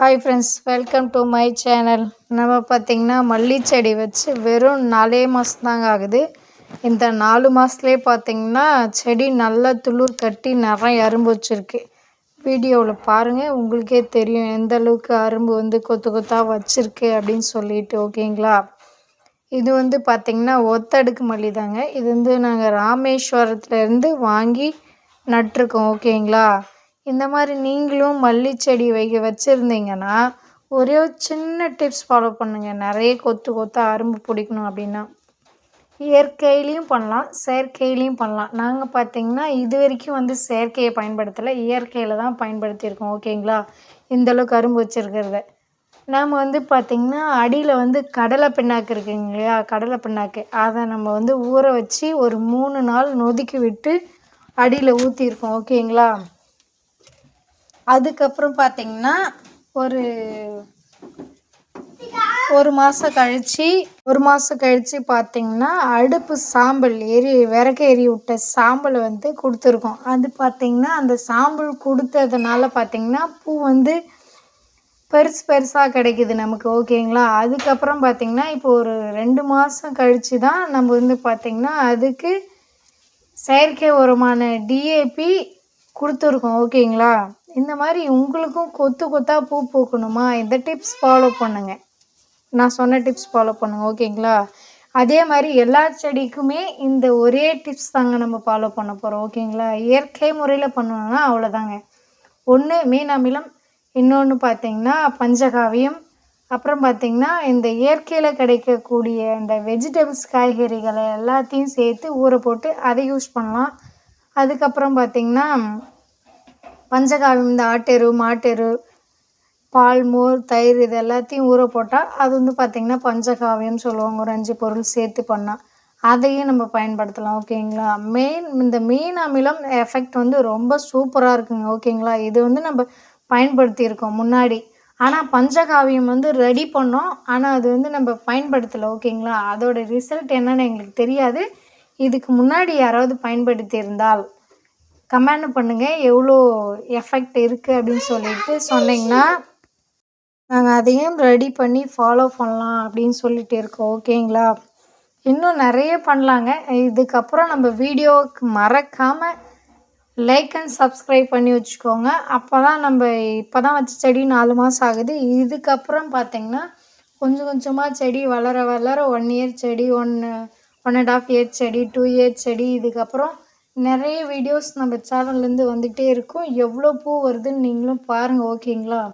Hi friends, welcome to my channel. நம்ம பார்த்திங்கன்னா மல்லி செடி வச்சு வெறும் 4 மாதம் தாங்க ஆகுது. இந்த 4 மாதத்துலேயே பார்த்திங்கன்னா செடி நல்லா துளிர் கட்டி நிறைய அரும்பு வச்சுருக்கு. வீடியோவில் பாருங்கள், உங்களுக்கே தெரியும் எந்த அளவுக்கு அரும்பு கொத்து கொத்தாக வச்சுருக்கு அப்படின்னு சொல்லிட்டு. ஓகேங்களா? இது பார்த்திங்கன்னா ஒத்தடுக்கு மல்லி தாங்க. இது நாங்கள் ராமேஸ்வரத்துலேருந்து வாங்கி நட்டிருக்கோம். ஓகேங்களா? இந்த மாதிரி நீங்களும் மல்லி செடி வச்சுருந்தீங்கன்னா ஒரே ஒரு சின்ன டிப்ஸ் ஃபாலோ பண்ணுங்கள். நிறைய கொத்து கொத்தாக அரும்பு பிடிக்கணும் அப்படின்னா இயற்கையிலையும் பண்ணலாம், செயற்கையிலையும் பண்ணலாம். நாங்கள் பார்த்திங்கன்னா இது வரைக்கும் செயற்கையை பயன்படுத்தலை, இயற்கையில் தான் பயன்படுத்தியிருக்கோம். ஓகேங்களா? இந்தளவுக்கு அரும்பு வச்சுருக்கிறத நாம் பார்த்திங்கன்னா அடியில் கடலை பிண்ணாக்கு இருக்குங்க இல்லையா, கடலை பிண்ணாக்கு அதை நம்ம ஊற வச்சு ஒரு 3 நாள் நொதுக்கி விட்டு அடியில் ஊற்றிருக்கோம். ஓகேங்களா? அதுக்கப்புறம் பார்த்திங்கன்னா ஒரு மாதம் கழித்து பார்த்திங்கன்னா அடுப்பு சாம்பல் விறகு எரி விட்ட சாம்பல் கொடுத்துருக்கோம். அது பார்த்திங்கன்னா அந்த சாம்பல் கொடுத்ததுனால பார்த்திங்கன்னா பூ பெருசாக கிடைக்கிது நமக்கு. ஓகேங்களா? அதுக்கப்புறம் பார்த்திங்கன்னா இப்போ ஒரு 2 மாதம் கழித்து தான் நம்ம பார்த்திங்கன்னா அதுக்கு செயற்கை உரமான டிஏபி கொடுத்துருக்கோம். ஓகேங்களா? இந்த மாதிரி உங்களுக்கும் கொத்து கொத்தாக பூ பூக்கணுமா, இந்த டிப்ஸ் ஃபாலோ பண்ணுங்கள். நான் சொன்ன டிப்ஸ் ஃபாலோ பண்ணுங்கள். ஓகேங்களா? அதே மாதிரி எல்லா செடிக்குமே இந்த ஒரே டிப்ஸ் தாங்க நம்ம ஃபாலோ பண்ண போகிறோம். ஓகேங்களா? இயற்கை முறையில் பண்ணணுன்னா அவ்வளோதாங்க. ஒன்று மீன் அமிலம், இன்னொன்று பார்த்திங்கன்னா பஞ்சகாவியம், அப்புறம் பார்த்திங்கன்னா இந்த இயற்கையில் கிடைக்கக்கூடிய இந்த வெஜிடபிள்ஸ் காய்கறிகளை எல்லாத்தையும் சேர்த்து ஊற போட்டு அதை யூஸ் பண்ணலாம். அதுக்கப்புறம் பார்த்திங்கன்னா பஞ்சகாவியம், இந்த ஆட்டெரு, மாட்டெரு, பால், மோர், தயிர் இது எல்லாத்தையும் ஊற போட்டால் அது பார்த்திங்கன்னா பஞ்சகாவியம் சொல்லுவாங்க. ஒரு 5 பொருள் சேர்த்து பண்ணால் அதையும் நம்ம பயன்படுத்தலாம். ஓகேங்களா? இந்த மீன் அமிலம் எஃபெக்ட் ரொம்ப சூப்பராக இருக்குங்க. ஓகேங்களா? இது நம்ம பயன்படுத்தியிருக்கோம் முன்னாடி. ஆனால் பஞ்சகாவியம் ரெடி பண்ணோம், ஆனால் அது நம்ம பயன்படுத்தலை. ஓகேங்களா? அதோட ரிசல்ட் என்னன்னு எங்களுக்கு தெரியாது. இதுக்கு முன்னாடி யாராவது பயன்படுத்தியிருந்தால் கமெண்ட் பண்ணுங்கள், எவ்வளோ எஃபெக்ட் இருக்குது அப்படின்னு சொல்லிட்டு சொன்னிங்கன்னா நாங்கள் அதையும் ரெடி பண்ணி ஃபாலோ பண்ணலாம் அப்படின்னு சொல்லிட்டு இருக்கோம். ஓகேங்களா? இன்னும் நிறைய பண்ணலாங்க. இதுக்கப்புறம் நம்ம வீடியோவுக்கு மறக்காமல் லைக் அண்ட் சப்ஸ்கிரைப் பண்ணி வச்சுக்கோங்க. அப்போ தான் இப்போ தான் வச்ச செடி 4 மாதம் ஆகுது. இதுக்கப்புறம் பார்த்திங்கன்னா கொஞ்சம் கொஞ்சமாக செடி வளர 1 இயர் செடி, 1.5 இயர் செடி, 2 இயர் செடி, இதுக்கப்புறம் நிறைய வீடியோஸ் நம்ம சேனல்லேருந்து வந்துகிட்டே இருக்கும். எவ்வளோ பூ வருதுன்னு நீங்களும் பாருங்கள். ஓகேங்களா?